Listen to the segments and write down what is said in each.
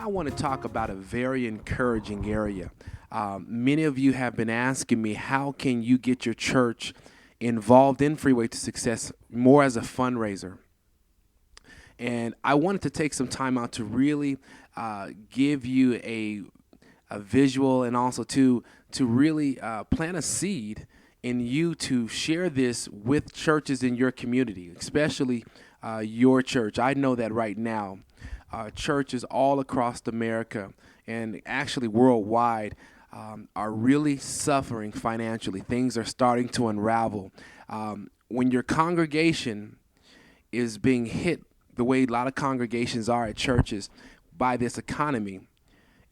want to talk about a very encouraging area. Many of you have been asking me, how can you get your church involved in Freeway to Success more as a fundraiser? And I wanted to take some time out to really give you a visual, and also to really plant a seed in you to share this with churches in your community, especially your church. I know that right now, churches all across America and actually worldwide are really suffering financially. Things are starting to unravel. When your congregation is being hit the way a lot of congregations are at churches by this economy,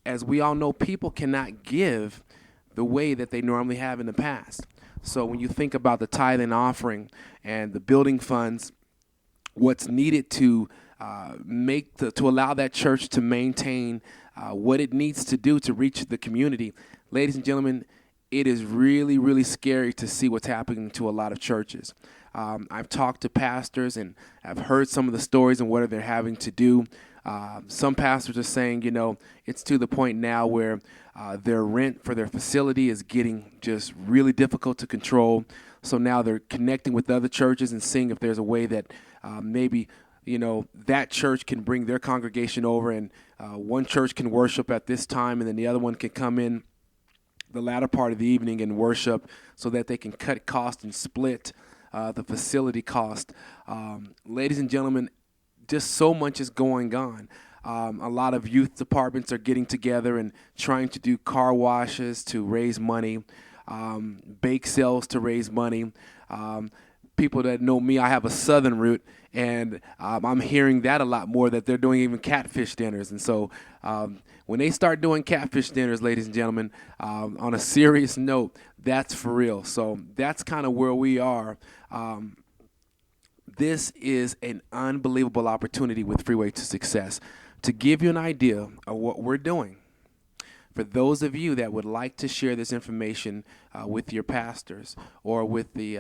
as we all know, people cannot give the way that they normally have in the past. So when you think about the tithe and offering and the building funds, what's needed to to allow that church to maintain what it needs to do to reach the community, ladies and gentlemen, it is really, really scary to see what's happening to a lot of churches. I've talked to pastors and I've heard some of the stories and what they're having to do. Some pastors are saying, it's to the point now where their rent for their facility is getting just really difficult to control. So now they're connecting with other churches and seeing if there's a way that maybe, that church can bring their congregation over, and one church can worship at this time and then the other one can come in the latter part of the evening and worship, so that they can cut costs and split the facility cost. Ladies and gentlemen, just so much is going on. A lot of youth departments are getting together and trying to do car washes to raise money, bake sales to raise money. People that know me, I have a southern root, and I'm hearing that a lot more, that they're doing even catfish dinners. And so when they start doing catfish dinners, ladies and gentlemen, on a serious note, that's for real. So that's kind of where we are. This is an unbelievable opportunity with Freeway to Success. To give you an idea of what we're doing, for those of you that would like to share this information with your pastors or with the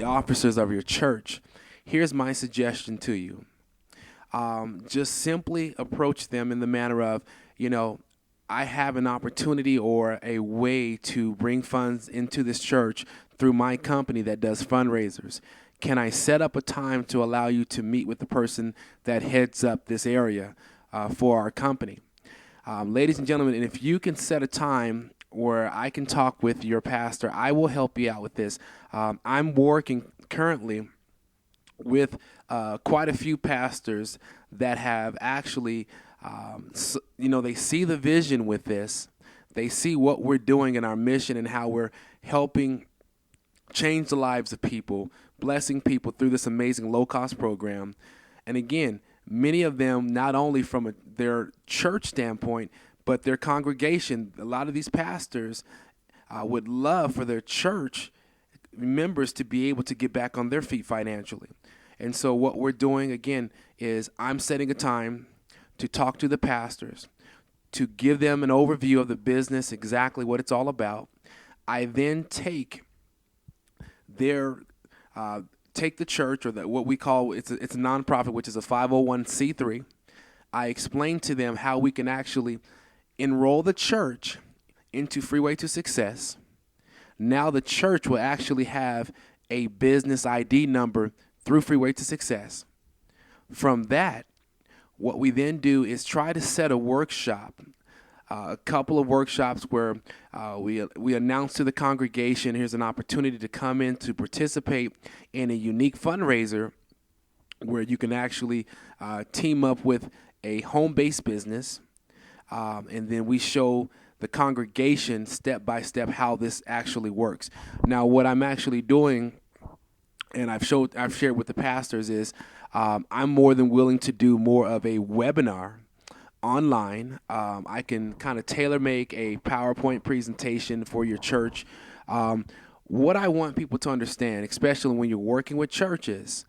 officers of your church, here's my suggestion to you. Just simply approach them in the manner of, I have an opportunity or a way to bring funds into this church through my company that does fundraisers. Can I set up a time to allow you to meet with the person that heads up this area for our company? Ladies and gentlemen, and if you can set a time where I can talk with your pastor, I will help you out with this. I'm working currently with quite a few pastors that have actually, they see the vision with this. They see what we're doing in our mission and how we're helping change the lives of people, blessing people through this amazing low-cost program. And again, many of them, not only from their church standpoint, but their congregation. A lot of these pastors would love for their church members to be able to get back on their feet financially. And so what we're doing, again, is I'm setting a time to talk to the pastors, to give them an overview of the business, exactly what it's all about. I then take the church, or what we call, it's a nonprofit, which is a 501c3. I explain to them how we can actually enroll the church into Freeway to Success. Now the church will actually have a business ID number through Freeway to Success. From that, what we then do is try to set a workshop, a couple of workshops where we announce to the congregation, here's an opportunity to come in to participate in a unique fundraiser where you can actually team up with a home-based business, and then we show the congregation step by step how this actually works. Now, what I'm actually doing, and I've shared with the pastors, is I'm more than willing to do more of a webinar online. I can kind of tailor make a PowerPoint presentation for your church. What I want people to understand, especially when you're working with churches,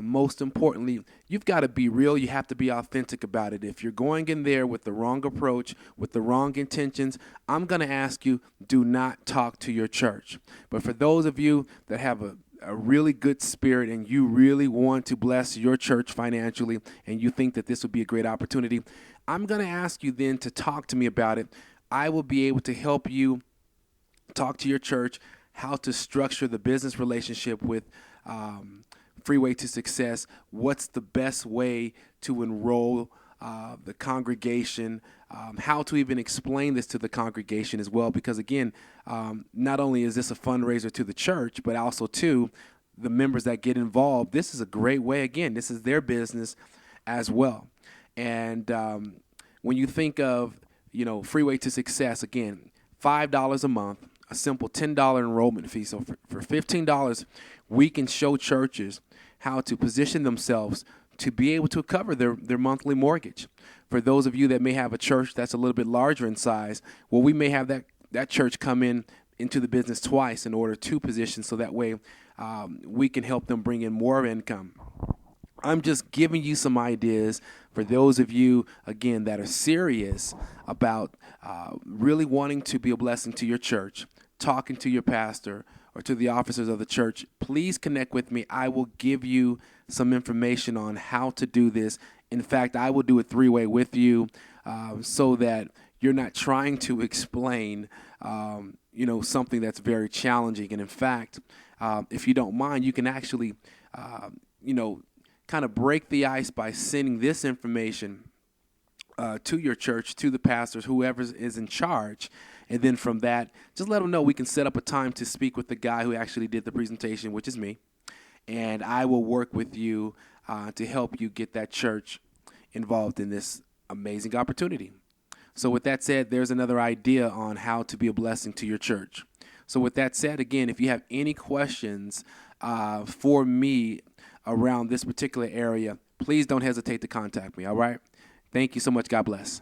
most importantly, you've got to be real. You have to be authentic about it. If you're going in there with the wrong approach, with the wrong intentions, I'm going to ask you, do not talk to your church. But for those of you that have a really good spirit and you really want to bless your church financially and you think that this would be a great opportunity, I'm going to ask you then to talk to me about it. I will be able to help you talk to your church how to structure the business relationship with Freeway to Success. What's the best way to enroll the congregation, how to even explain this to the congregation as well, because again, not only is this a fundraiser to the church, but also to the members that get involved. This is a great way. Again, this is their business as well. And when you think of, Freeway to Success, again, $5 a month, a simple $10 enrollment fee. So for $15, we can show churches how to position themselves to be able to cover their monthly mortgage. For those of you that may have a church that's a little bit larger in size, well, we may have that church come into the business twice in order to position, so that way we can help them bring in more income. I'm just giving you some ideas for those of you, again, that are serious about really wanting to be a blessing to your church, talking to your pastor or to the officers of the church. Please connect with me. I will give you some information on how to do this. In fact, I will do a three-way with you so that you're not trying to explain, something that's very challenging. And in fact, if you don't mind, you can actually, kind of break the ice by sending this information to your church, to the pastors, whoever is in charge. And then from that, just let them know we can set up a time to speak with the guy who actually did the presentation, which is me. And I will work with you to help you get that church involved in this amazing opportunity. So with that said, there's another idea on how to be a blessing to your church. So with that said, again, if you have any questions for me around this particular area, please don't hesitate to contact me, all right? Thank you so much. God bless.